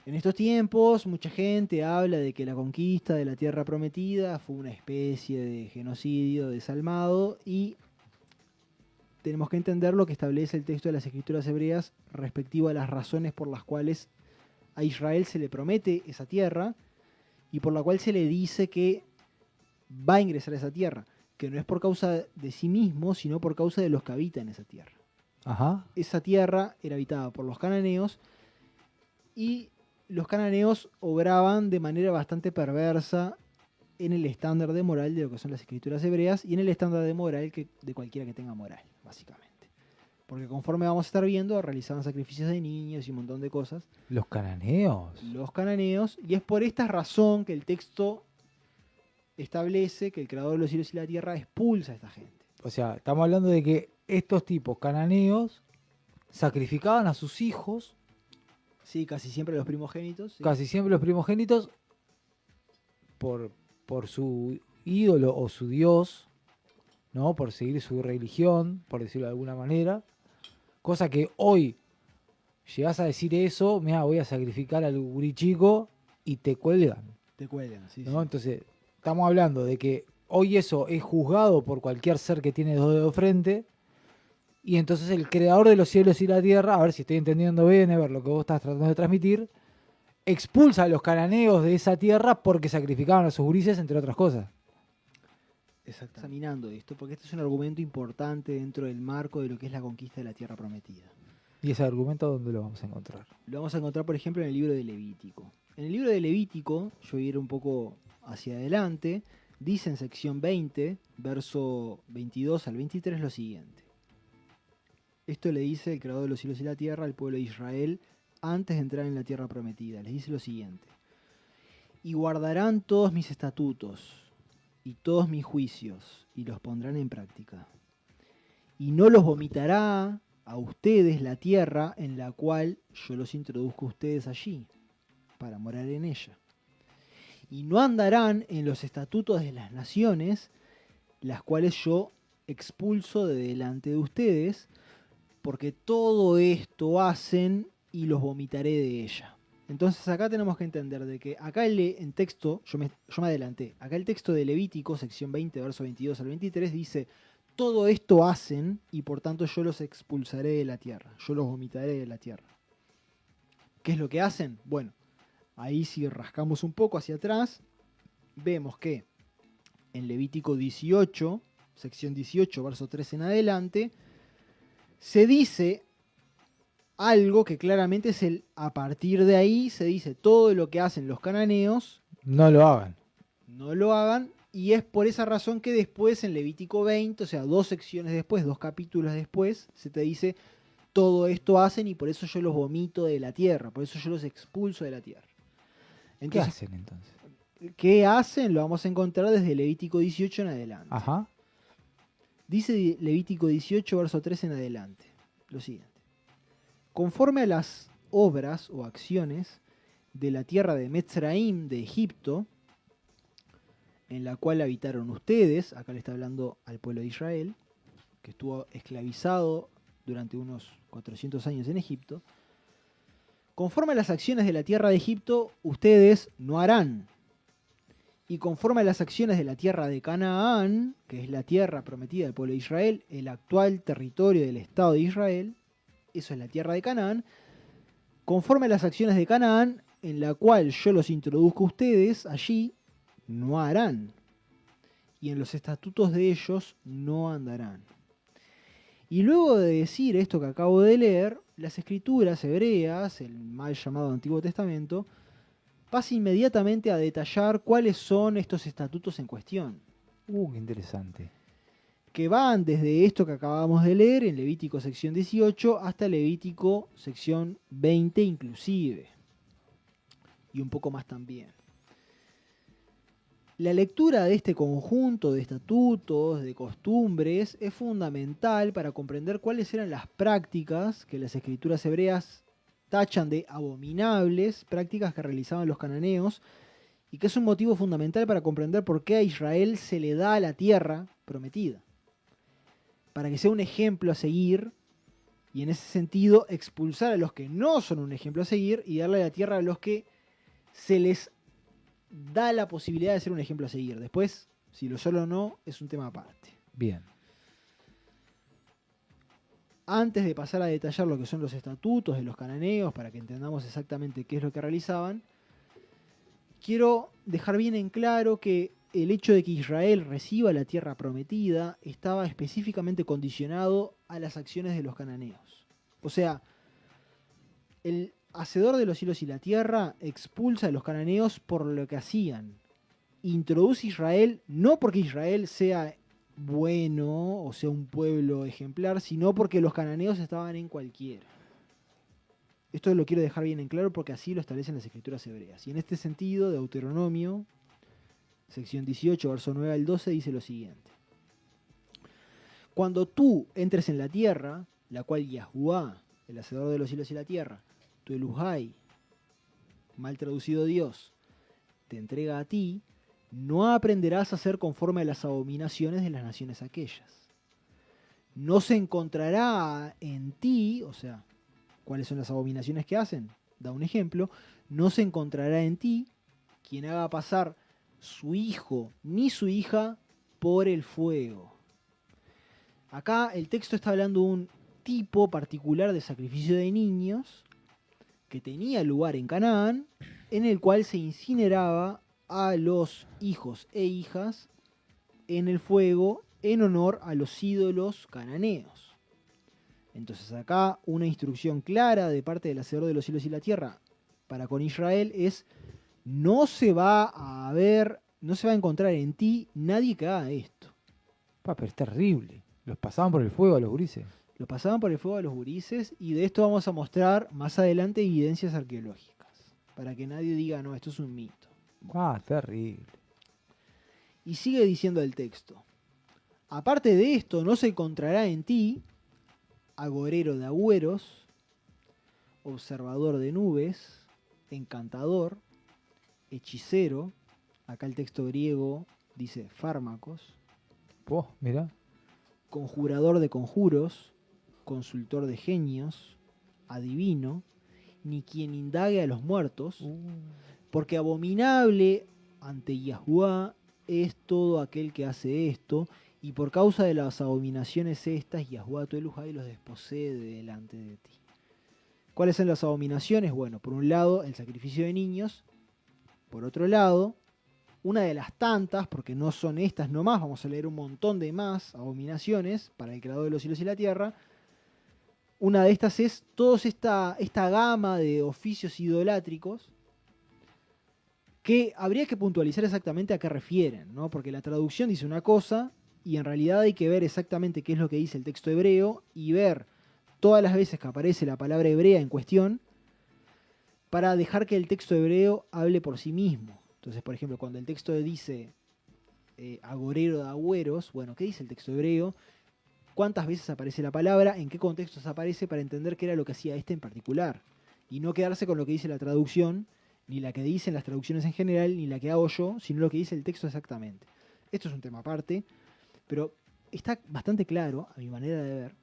En estos tiempos, mucha gente habla de que la conquista de la tierra prometida fue una especie de genocidio desalmado y tenemos que entender lo que establece el texto de las Escrituras hebreas respectivo a las razones por las cuales a Israel se le promete esa tierra y por la cual se le dice que va a ingresar a esa tierra, que no es por causa de sí mismo, sino por causa de los que habitan esa tierra. Ajá. Esa tierra era habitada por los cananeos y los cananeos obraban de manera bastante perversa en el estándar de moral de lo que son las escrituras hebreas y en el estándar de moral de cualquiera que tenga moral, básicamente. Porque conforme vamos a estar viendo, realizaban sacrificios de niños y un montón de cosas. Los cananeos. Los cananeos, y es por esta razón que el texto establece que el creador de los cielos y la tierra expulsa a esta gente. O sea, estamos hablando de que estos tipos cananeos sacrificaban a sus hijos, Sí, casi siempre los primogénitos. Sí. casi siempre los primogénitos, por su ídolo o su dios, ¿no? Por seguir su religión, por decirlo de alguna manera. Cosa que hoy llegás a decir eso, mira, voy a sacrificar al gurí chico y te cuelgan, Te cuelgan, sí, ¿no? sí. Entonces, estamos hablando de que hoy eso es juzgado por cualquier ser que tiene dos dedos frente. Y entonces el creador de los cielos y la tierra, a ver si estoy entendiendo bien, a ver lo que vos estás tratando de transmitir, expulsa a los cananeos de esa tierra porque sacrificaban a sus gurises, entre otras cosas. Exacto. Examinando esto, porque este es un argumento importante dentro del marco de lo que es la conquista de la tierra prometida. ¿Y ese argumento dónde lo vamos a encontrar? Lo vamos a encontrar, por ejemplo, en el libro de Levítico. En el libro de Levítico, yo voy a ir un poco hacia adelante, dice en sección 20, verso 22 al 23 lo siguiente. Esto le dice el creador de los cielos y la tierra al pueblo de Israel antes de entrar en la tierra prometida. Les dice lo siguiente. Y guardarán todos mis estatutos y todos mis juicios y los pondrán en práctica. Y no los vomitará a ustedes la tierra en la cual yo los introduzco a ustedes allí, para morar en ella. Y no andarán en los estatutos de las naciones, las cuales yo expulso de delante de ustedes, porque todo esto hacen y los vomitaré de ella. Entonces acá tenemos que entender de que acá en texto, yo me adelanté, acá el texto de Levítico, sección 20, verso 22 al 23, dice, todo esto hacen y por tanto yo los expulsaré de la tierra, yo los vomitaré de la tierra. ¿Qué es lo que hacen? Bueno, ahí si rascamos un poco hacia atrás, vemos que en Levítico 18, sección 18, verso 3 en adelante, se dice algo que claramente es a partir de ahí se dice todo lo que hacen los cananeos, No lo hagan. no lo hagan, y es por esa razón que después en Levítico 20, o sea, 2 secciones después, 2 capítulos después, se te dice todo esto hacen y por eso yo los vomito de la tierra, por eso yo los expulso de la tierra. ¿Qué Entonces, hacen entonces? ¿qué hacen? Lo vamos a encontrar desde Levítico 18 en adelante. Ajá. Dice Levítico 18, verso 3 en adelante, lo siguiente. Conforme a las obras o acciones de la tierra de Metzraim de Egipto, en la cual habitaron ustedes, acá le está hablando al pueblo de Israel, que estuvo esclavizado durante unos 400 años en Egipto, conforme a las acciones de la tierra de Egipto, ustedes no harán. Y conforme a las acciones de la tierra de Canaán, que es la tierra prometida del pueblo de Israel, el actual territorio del Estado de Israel, eso es la tierra de Canaán, conforme a las acciones de Canaán, en la cual yo los introduzco a ustedes, allí no harán. Y en los estatutos de ellos no andarán. Y luego de decir esto que acabo de leer, las escrituras hebreas, el mal llamado Antiguo Testamento, pasa inmediatamente a detallar cuáles son estos estatutos en cuestión. Qué interesante. Que van desde esto que acabamos de leer en Levítico sección 18 hasta Levítico sección 20 inclusive. Y un poco más también. La lectura de este conjunto de estatutos, de costumbres, es fundamental para comprender cuáles eran las prácticas que las escrituras hebreas tachan de abominables, prácticas que realizaban los cananeos, y que es un motivo fundamental para comprender por qué a Israel se le da la tierra prometida. Para que sea un ejemplo a seguir Y en ese sentido, expulsar a los que no son un ejemplo a seguir y darle la tierra a los que se les da la posibilidad de ser un ejemplo a seguir. Después, si lo son o no, es un tema aparte. Bien. Antes de pasar a detallar lo que son los estatutos de los cananeos, para que entendamos exactamente qué es lo que realizaban, quiero dejar bien en claro que el hecho de que Israel reciba la tierra prometida estaba específicamente condicionado a las acciones de los cananeos. O sea, el hacedor de los cielos y la tierra expulsa a los cananeos por lo que hacían. Introduce a Israel no porque Israel sea bueno o sea un pueblo ejemplar, sino porque los cananeos estaban en cualquiera. Esto lo quiero dejar bien en claro porque así lo establecen las escrituras hebreas. Y en este sentido, Deuteronomio, sección 18, verso 9 al 12, dice lo siguiente. Cuando tú entres en la tierra, la cual Yahuwá, el hacedor de los cielos y la tierra, tu Elohai, mal traducido Dios, te entrega a ti, no aprenderás a hacer conforme a las abominaciones de las naciones aquellas. No se encontrará en ti, o sea, ¿cuáles son las abominaciones que hacen? Da un ejemplo. No se encontrará en ti quien haga pasar su hijo ni su hija por el fuego. Acá el texto está hablando de un tipo particular de sacrificio de niños que tenía lugar en Canaán, en el cual se incineraba a los hijos e hijas en el fuego en honor a los ídolos cananeos. Entonces acá una instrucción clara de parte del hacedor de los cielos y la tierra para con Israel es: no se va a encontrar en ti nadie que haga esto. Pero es terrible. Los pasaban por el fuego a los gurises. Lo pasaban por el fuego a los gurises, y de esto vamos a mostrar más adelante evidencias arqueológicas, para que nadie diga, no, esto es un mito. Terrible. Y sigue diciendo el texto: aparte de esto, no se encontrará en ti agorero de agüeros, observador de nubes, encantador, hechicero, acá el texto griego dice fármacos, Mirá. conjurador de conjuros, consultor de genios, adivino, ni quien indague a los muertos, porque abominable ante Yahuwá es todo aquel que hace esto, y por causa de las abominaciones estas, Yahuwá tu Elohai los desposee de delante de ti. ¿Cuáles son las abominaciones? Bueno, por un lado, el sacrificio de niños. Por otro lado, una de las tantas, porque no son estas nomás, vamos a leer un montón de más abominaciones para el creador de los cielos y la tierra. Una de estas es toda esta gama de oficios idolátricos que habría que puntualizar exactamente a qué refieren, ¿no? Porque la traducción dice una cosa y en realidad hay que ver exactamente qué es lo que dice el texto hebreo y ver todas las veces que aparece la palabra hebrea en cuestión para dejar que el texto hebreo hable por sí mismo. Entonces, por ejemplo, cuando el texto dice agorero de agüeros, bueno, ¿qué dice el texto hebreo? ¿Cuántas veces aparece la palabra? ¿En qué contextos aparece? Para entender qué era lo que hacía este en particular. Y no quedarse con lo que dice la traducción, ni la que dicen las traducciones en general, ni la que hago yo, sino lo que dice el texto exactamente. Esto es un tema aparte, pero está bastante claro, a mi manera de ver,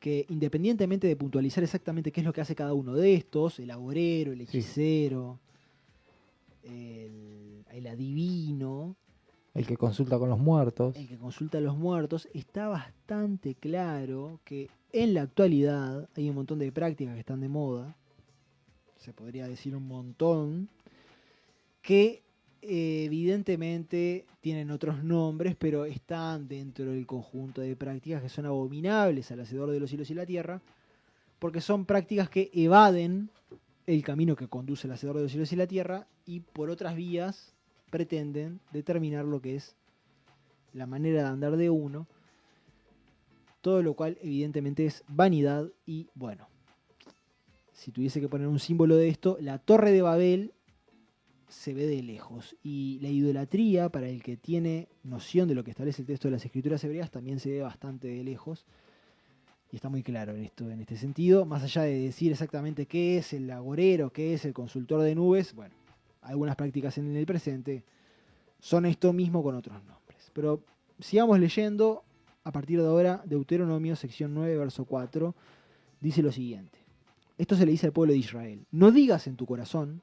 que independientemente de puntualizar exactamente qué es lo que hace cada uno de estos, el agorero, el hechicero, el adivino, el que consulta con los muertos, el que consulta a los muertos, está bastante claro que en la actualidad hay un montón de prácticas que están de moda, se podría decir un montón, que evidentemente tienen otros nombres, pero están dentro del conjunto de prácticas que son abominables al hacedor de los cielos y la tierra, porque son prácticas que evaden el camino que conduce el hacedor de los cielos y la tierra y por otras vías pretenden determinar lo que es la manera de andar de uno, todo lo cual evidentemente es vanidad. Y bueno, si tuviese que poner un símbolo de esto, la Torre de Babel se ve de lejos, y la idolatría, para el que tiene noción de lo que establece el texto de las escrituras hebreas, también se ve bastante de lejos, y está muy claro en este sentido, más allá de decir exactamente qué es el agorero, qué es el consultor de nubes. Bueno, algunas prácticas en el presente son esto mismo con otros nombres. Pero sigamos leyendo a partir de ahora, Deuteronomio, sección 9, verso 4, dice lo siguiente. Esto se le dice al pueblo de Israel. No digas en tu corazón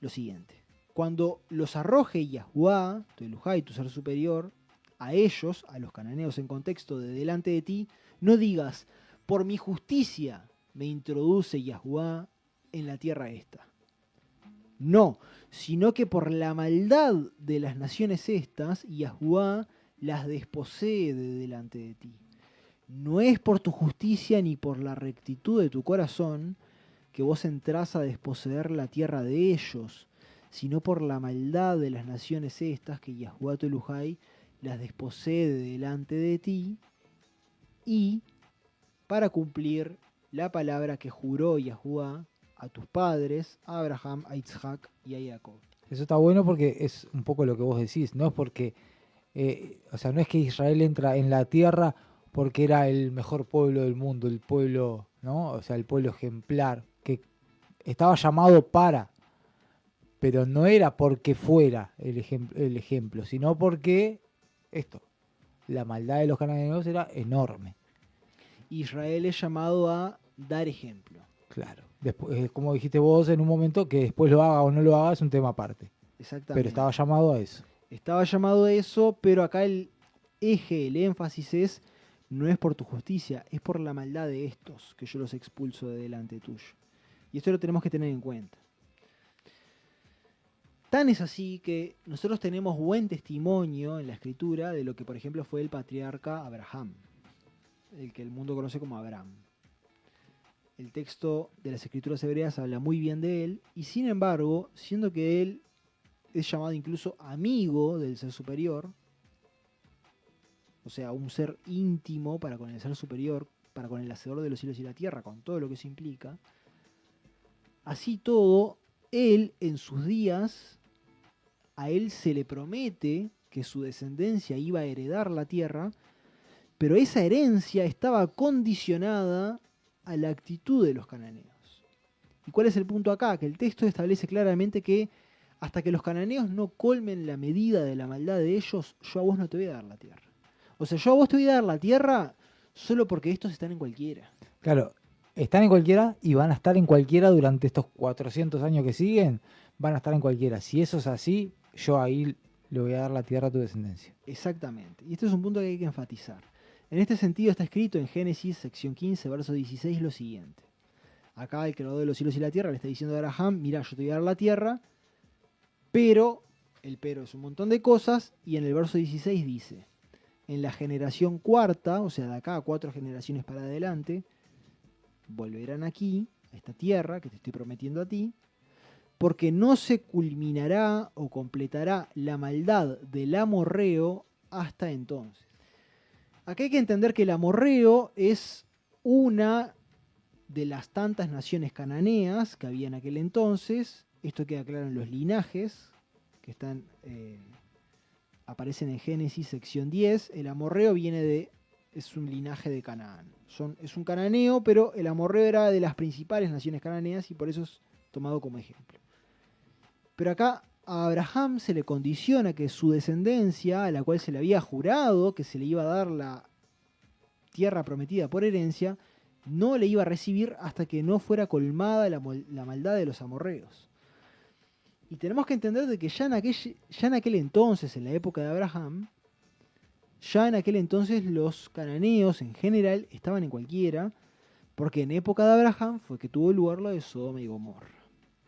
lo siguiente. Cuando los arroje Yahuwá, tu Elohai, tu ser superior, a ellos, a los cananeos en contexto de delante de ti, no digas, por mi justicia me introduce Yahuwá en la tierra esta. No, sino que por la maldad de las naciones estas, Yahuwá las desposee de delante de ti. No es por tu justicia ni por la rectitud de tu corazón que vos entrás a desposeer la tierra de ellos, sino por la maldad de las naciones estas que Yahuwá tu Elohai las desposee de delante de ti, y para cumplir la palabra que juró Yahuwá a tus padres, a Abraham, a Isaac y a Jacob. Eso está bueno porque es un poco lo que vos decís, no es porque, no es que Israel entra en la tierra porque era el mejor pueblo del mundo, el pueblo, ¿no? O sea, el pueblo ejemplar, que estaba llamado para, pero no era porque fuera el ejemplo, sino porque la maldad de los cananeos era enorme. Israel es llamado a dar ejemplo. Claro. Después, como dijiste vos en un momento, que después lo haga o no lo haga es un tema aparte. Exactamente. Pero estaba llamado a eso. Estaba llamado a eso, pero acá el eje, el énfasis es, no es por tu justicia, es por la maldad de estos que yo los expulso de delante tuyo. Y esto lo tenemos que tener en cuenta. Tan es así que nosotros tenemos buen testimonio en la escritura de lo que, por ejemplo, fue el patriarca Abraham, el que el mundo conoce como Abraham. El texto de las escrituras hebreas habla muy bien de él, y sin embargo, siendo que él es llamado incluso amigo del ser superior, o sea, un ser íntimo para con el ser superior, para con el hacedor de los cielos y la tierra, con todo lo que eso implica, así todo, él en sus días, a él se le promete que su descendencia iba a heredar la tierra, pero esa herencia estaba condicionada a la actitud de los cananeos. ¿Y cuál es el punto acá? Que el texto establece claramente que hasta que los cananeos no colmen la medida de la maldad de ellos, yo a vos no te voy a dar la tierra. O sea, yo a vos te voy a dar la tierra solo porque estos están en cualquiera. Claro, están en cualquiera y van a estar en cualquiera durante estos 400 años que siguen, van a estar en cualquiera. Si eso es así, yo ahí le voy a dar la tierra a tu descendencia. Exactamente. Y este es un punto que hay que enfatizar. En este sentido está escrito en Génesis, sección 15, verso 16, lo siguiente. Acá el creador de los cielos y la tierra le está diciendo a Abraham, mira, yo te voy a dar la tierra, pero, el pero es un montón de cosas, y en el verso 16 dice, en la generación cuarta, o sea, de acá a 4 generaciones para adelante, volverán aquí, a esta tierra que te estoy prometiendo a ti, porque no se culminará o completará la maldad del amorreo hasta entonces. Acá hay que entender que el amorreo es una de las tantas naciones cananeas que había en aquel entonces. Esto queda claro en los linajes que están, aparecen en Génesis sección 10. El amorreo es un linaje de Canaán. Es un cananeo, pero el amorreo era de las principales naciones cananeas y por eso es tomado como ejemplo. Pero acá a Abraham se le condiciona que su descendencia, a la cual se le había jurado que se le iba a dar la tierra prometida por herencia, no le iba a recibir hasta que no fuera colmada la maldad de los amorreos. Y tenemos que entender de que ya en aquel entonces, en la época de Abraham, ya en aquel entonces los cananeos en general estaban en cualquiera, porque en época de Abraham fue que tuvo lugar lo de Sodoma y Gomorra.